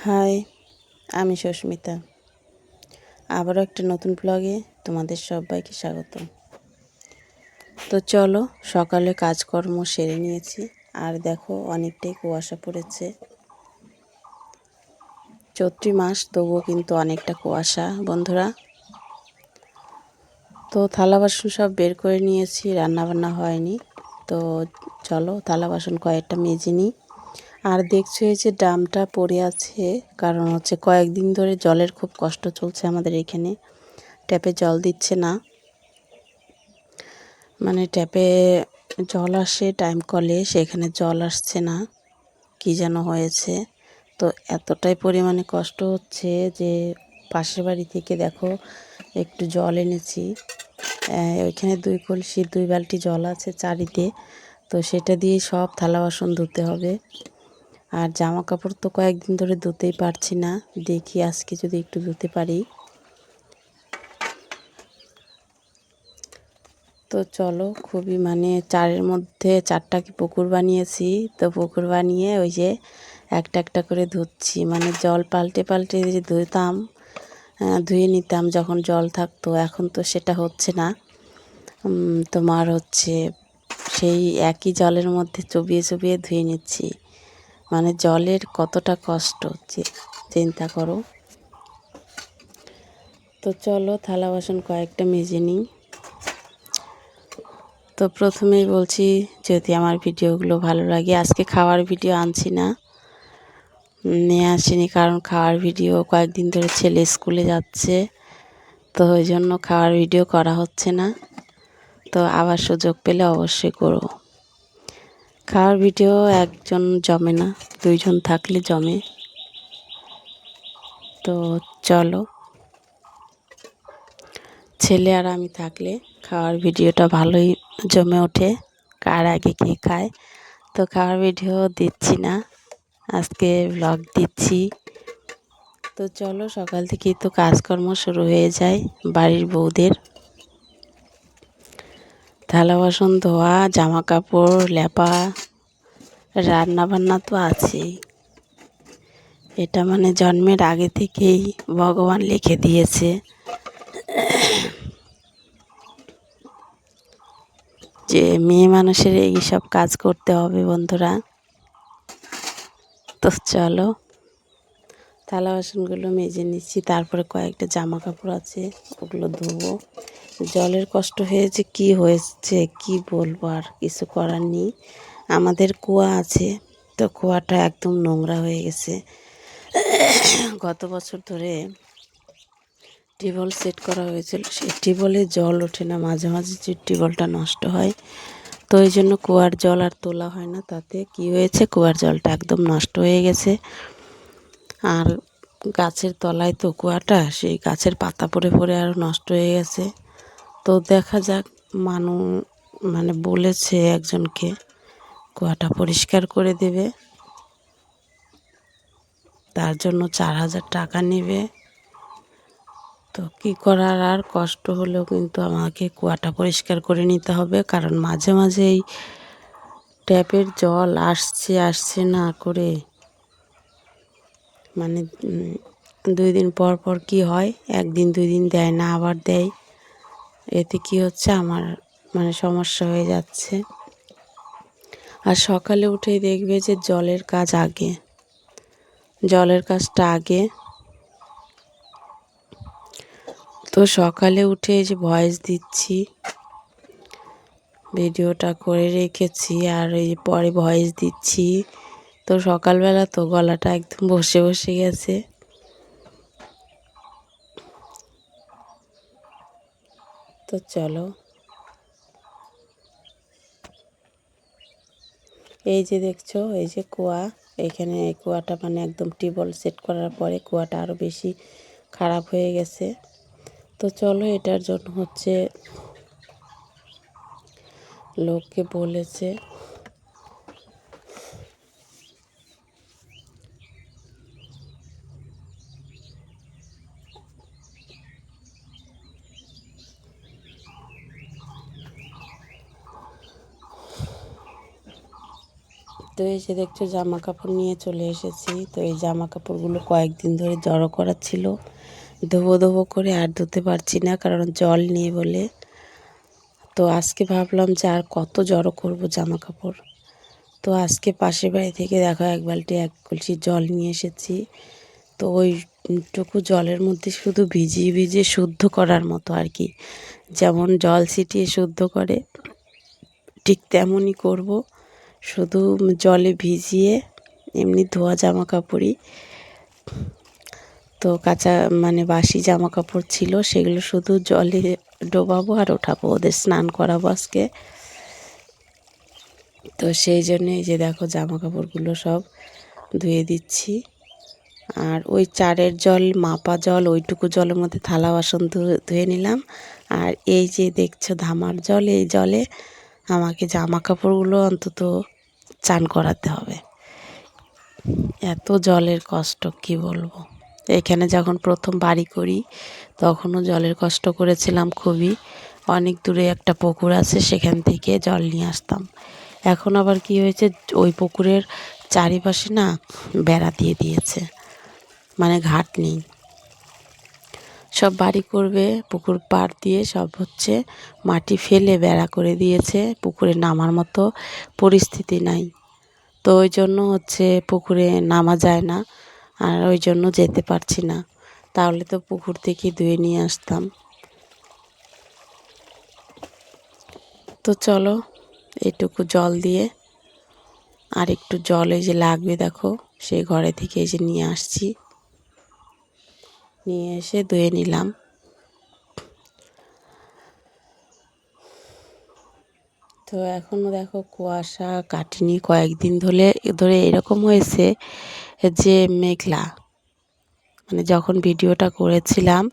High, আমি সুস্মিতা। আবারও একটা নতুন ব্লগে তোমাদের সবাইকে স্বাগত। তো চলো, সকালে কাজকর্ম সেরে নিয়েছি। আর দেখো, অনেকটাই কুয়াশা পড়েছে। চৈত্র মাস, তবুও কিন্তু অনেকটা কুয়াশা বন্ধুরা। তো থালা বাসন সব বের করে নিয়েছি, রান্নাবান্না হয়নি। তো চলো, থালা বাসন কয়েকটা মেজে নিই। আর দেখছো এই যে ড্রামটা পড়ে আছে, কারণ হচ্ছে কয়েকদিন ধরে জলের খুব কষ্ট চলছে আমাদের এখানে। ট্যাপে জল দিচ্ছে না, মানে ট্যাপে জল আসে টাইম কলে, সেখানে জল আসছে না, কি যেন হয়েছে। তো এতটাই পরিমাণে কষ্ট হচ্ছে যে পাশের বাড়ি থেকে দেখো একটু জল এনেছি। ওইখানে 2 কলসি 2 বালতি জল আছে চারিতে। তো সেটা দিয়ে সব থালা বাসন ধুতে হবে। আর জামা কাপড় তো কয়েকদিন ধরে ধুতেই পারছি না, দেখি আজকে যদি একটু ধুতে পারি। তো চলো, খুবই মানে চারের মধ্যে 4টা কি পুকুর বানিয়েছি। তো পুকুর বানিয়ে ওই যে একটা একটা করে ধুচ্ছি, মানে জল পাল্টে পাল্টে যে ধুতাম, ধুয়ে নিতাম যখন জল থাকতো। এখন তো সেটা হচ্ছে না। তোমার হচ্ছে সেই একই জলের মধ্যে চুবিয়ে চুবিয়ে ধুয়ে নিচ্ছি। মানে জলের কতটা কষ্ট চিন্তা করো। তো চলো, থালা বাসন কয়েকটা মেজে নিই। তো প্রথমেই বলছি, যদি আমার ভিডিওগুলো ভালো লাগে, আজকে খাওয়ার ভিডিও আনছি না, নিয়ে আসিনি, কারণ খাওয়ার ভিডিও কয়েকদিন ধরে ছেলে স্কুলে যাচ্ছে, তো ওই জন্য খাওয়ার ভিডিও করা হচ্ছে না। তো আবার সুযোগ পেলে অবশ্যই করব। খাওয়ার ভিডিও একজন জমে না, 2 জন থাকলে জমে। তো চলো, ছেলে আর আমি থাকলে খাওয়ার ভিডিওটা ভালোই জমে ওঠে, কার আগে কে খায়। তো খাওয়ার ভিডিও দিচ্ছি না, আজকে ব্লগ দিচ্ছি। তো চলো, সকাল থেকেই তো কাজকর্ম শুরু হয়ে যায় বাড়ির বউদের। থালা বাসন ধোয়া, জামা কাপড় লেপা, রান্না বান্না তো আছেই। এটা মানে জন্মের আগে থেকেই ভগবান লিখে দিয়েছে যে মেয়ে মানুষের এই সব কাজ করতে হবে বন্ধুরা। তো চলো, থালা বাসনগুলো মেজে নিচ্ছি, তারপরে কয়েকটা জামা কাপড় আছে, ওগুলো ধোবো। জলের কষ্ট হয়েছে, কি হয়েছে কি বলবো, আর কিছু করার নেই। আমাদের কুয়া আছে, তো কুয়াটা একদম নোংরা হয়ে গেছে। গত বছর ধরে টিউবওয়েল সেট করা হয়েছিল, সেই টিউবওয়েলে জল ওঠে না, মাঝে মাঝে যে টিউবওয়েলটা নষ্ট হয়। তো এই জন্য কুয়ার জল আর তোলা হয় না। তাতে কি হয়েছে, কুয়ার জলটা একদম নষ্ট হয়ে গেছে। আর গাছের তলায় তো কুয়াটা, সেই গাছের পাতা পড়ে পড়ে আরও নষ্ট হয়ে গেছে। তো দেখা যাক, মানে বলেছে একজনকে কুয়াটা পরিষ্কার করে দেবে, তার জন্য 4,000 টাকা নেবে। তো কী করার, আর কষ্ট হলেও কিন্তু আমাকে কুয়াটা পরিষ্কার করে নিতে হবে, কারণ মাঝে মাঝে এই ট্যাপের জল আসছে আসছে না করে, মানে 2 দিন পর পর কী হয়, 1 দিন 2 দিন দেয় না, আবার দেয়। এতে কি হচ্ছে, আমার মানে সমস্যা হয়ে যাচ্ছে। আর সকালে উঠেই দেখবে যে জলের কাজ আগে, জলের কাজটা আগে। তো সকালে উঠে যে ভয়েস দিচ্ছি, ভিডিওটা করে রেখেছি, আর এই পরে ভয়েস দিচ্ছি। তো সকালবেলা তো গলাটা একদম বসে বসে গেছে। তো চলো, এই যে দেখছো, এই যে কুয়া, এখানে এই কুয়াটা মানে একদম টিউবওয়েল সেট করার পরে কুয়াটা আরও বেশি খারাপ হয়ে গেছে। তো চলো, এটার জন্য হচ্ছে লোককে বলেছে তো এই যে দেখছো জামা কাপড় নিয়ে চলে এসেছি। তো এই জামা কাপড়গুলো কয়েকদিন ধরে জড়ো করা ছিল, ধোবো ধোবো করে আর ধুতে পারছি না, কারণ জল নিয়ে বলে। তো আজকে ভাবলাম যে আর কত জড়ো করব জামা কাপড়। তো আজকে পাশের বাড়ি থেকে দেখো এক বালতি এক কলসি জল নিয়ে এসেছি। তো ওইটুকু জলের মধ্যে শুধু ভিজিয়ে ভিজিয়ে শুদ্ধ করার মতো আর কি, যেমন জল ছিটিয়ে শুদ্ধ করে ঠিক তেমনই করব। শুধু জলে ভিজিয়ে এমনি ধোয়া জামা কাপড়ই, তো কাঁচা মানে বাসি জামা কাপড় ছিল সেগুলো শুধু জলে ডোবাবো আর ওঠাবো, ওদের স্নান করাবো আজকে। তো সেই জন্যে এই যে দেখো জামা কাপড়গুলো সব ধুয়ে দিচ্ছি। আর ওই চারের জল মাপা জল, ওইটুকু জলের মধ্যে থালা বাসন ধুয়ে নিলাম। আর এই যে দেখছো ধামার জল, এই জলে আমাকে জামা কাপড়গুলো অন্তত চান করাতে হবে। এত জলের কষ্ট কি বলবো। এখানে যখন প্রথম বাড়ি করি তখনও জলের কষ্ট করেছিলাম খুবই। অনেক দূরে একটা পুকুর আছে, সেখান থেকে জল নিয়ে আসতাম। এখন আবার কি হয়েছে, ওই পুকুরের চারিপাশে না বেড়া দিয়ে দিয়েছে, মানে ঘাট নেই। সব বাড়ি করবে পুকুর পাড় দিয়ে, সব হচ্ছে মাটি ফেলে বেড়া করে দিয়েছে, পুকুরে নামার মতো পরিস্থিতি নাই। তো ওই জন্য হচ্ছে পুকুরে নামা যায় না, আর ওই জন্য যেতে পারছি না। তাহলে তো পুকুর থেকে ধুয়ে নিয়ে আসতাম। তো চলো এইটুকু জল দিয়ে আর একটু জল এই যে লাগবে দেখো, সেই ঘরে থেকে এই যে নিয়ে আসছি, নিয়ে এসে ধুয়ে নিলাম। তো এখনও দেখো কুয়াশা কাটেনি, কয়েকদিন ধরে এরকম হয়েছে যে মেঘলা, মানে যখন ভিডিওটা করেছিলাম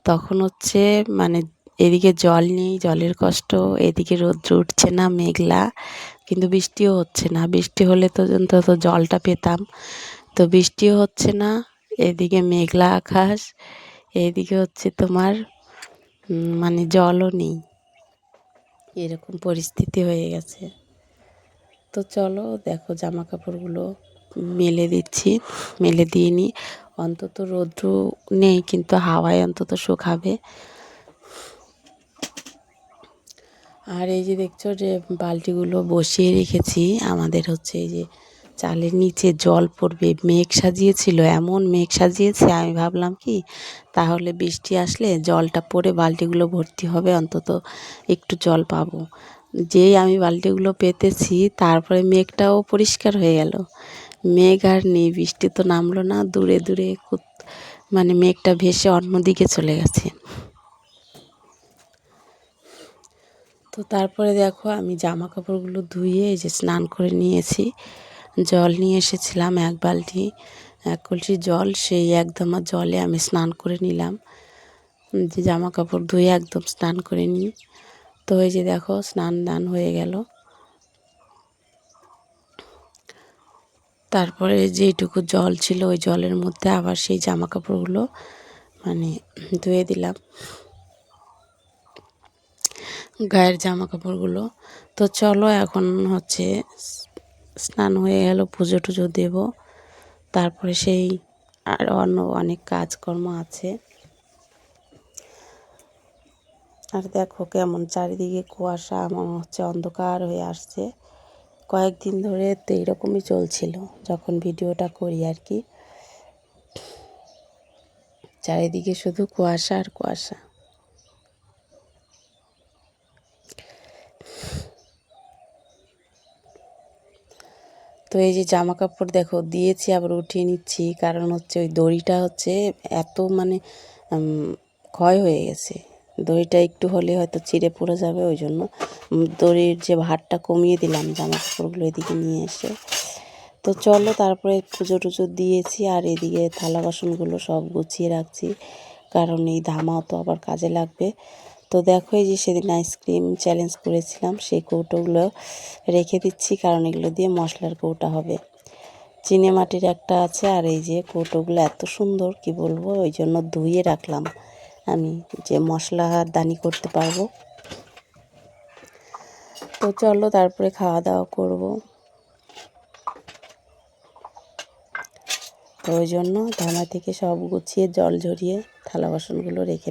তখন হচ্ছে মানে এদিকে জল নেই, জলের কষ্ট, এদিকে রোদ্র উঠছে না, মেঘলা, কিন্তু বৃষ্টিও হচ্ছে না। বৃষ্টি হলে তো অন্তত জলটা পেতাম, তো বৃষ্টিও হচ্ছে না। এদিকে মেঘলা আকাশ, এদিকে হচ্ছে তোমার মানে জলও নেই, এরকম পরিস্থিতি হয়ে গেছে। তো চলো দেখো জামা কাপড়গুলো মেলে দিচ্ছি, মেলে দিয়ে নিই, অন্তত রৌদ্র নেই কিন্তু হাওয়ায় অন্তত শুকাবে। আর এই যে দেখছো যে বালতিগুলো বসিয়ে রেখেছি, আমাদের হচ্ছে এই যে চালের নিচে জল পড়বে, মেঘ সাজিয়েছিল, এমন মেঘ সাজিয়েছে, আমি ভাবলাম কি তাহলে বৃষ্টি আসলে জলটা পড়ে বালতিগুলো ভর্তি হবে, অন্তত একটু জল পাবো। যেই আমি বালতিগুলো পেতেছি তারপরে মেঘটাও পরিষ্কার হয়ে গেল, মেঘ আর নেই, বৃষ্টি তো নামলো না, দূরে দূরে মানে মেঘটা ভেসে অন্যদিকে চলে গেছে। তো তারপরে দেখো আমি জামা কাপড়গুলো ধুয়ে এই যে স্নান করে নিয়েছি। জল নিয়ে এসেছিলাম এক বালতি, এক কলসি জল, সেই একদম জলে আমি স্নান করে নিলাম, যে জামা কাপড় ধুয়ে একদম স্নান করে নিই। তো এই যে দেখো স্নান দান হয়ে গেল। তারপরে যেইটুকু জল ছিল ওই জলের মধ্যে আবার সেই জামা কাপড়গুলো মানে ধুয়ে দিলাম, গায়ের জামা কাপড়গুলো। তো চলো এখন হচ্ছে স্নান হয়ে গেল, পুজো টুজো দেবো, তারপরে সেই আর অন্য অনেক কাজকর্ম আছে। আর দেখো কেমন চারিদিকে কুয়াশা, মনে হচ্ছে অন্ধকার হয়ে আসছে। কয়েকদিন ধরে তো এইরকমই চলছিল যখন ভিডিওটা করি আর কি, চারিদিকে শুধু কুয়াশা আর কুয়াশা। তো এই যে জামা কাপড় দেখো দিয়েছি, আবার উঠিয়ে নিচ্ছি, কারণ হচ্ছে ওই দড়িটা হচ্ছে এত মানে ক্ষয় হয়ে গেছে, দড়িটা একটু হলে হয়তো চিড়ে পড়ে যাবে, ওই জন্য দড়ির যে ভারটা কমিয়ে দিলাম জামা কাপড়গুলো এদিকে নিয়ে এসে। তো চলো তারপরে পুজো টুজো দিয়েছি, আর এদিকে থালা বাসনগুলো সব গুছিয়ে রাখছি, কারণ এই ধামাও তো আবার কাজে লাগবে। তো দেখো এই যে সেদিন আইসক্রিম চ্যালেঞ্জ করেছিলাম, সেই কৌটোগুলো রেখে দিচ্ছি, কারণ এগুলো দিয়ে মশলার কৌটা হবে। চিনে মাটির একটা আছে, আর এই যে কৌটোগুলো এত সুন্দর কি বলবো, ওই জন্য ধুয়ে রাখলাম আমি, যে মশলা দানি করতে পারবো। তো চলো তারপরে খাওয়া দাওয়া করব। তো ওই জন্য ধামা থেকে সব গুছিয়ে জল ঝরিয়ে থালা বাসনগুলো রেখে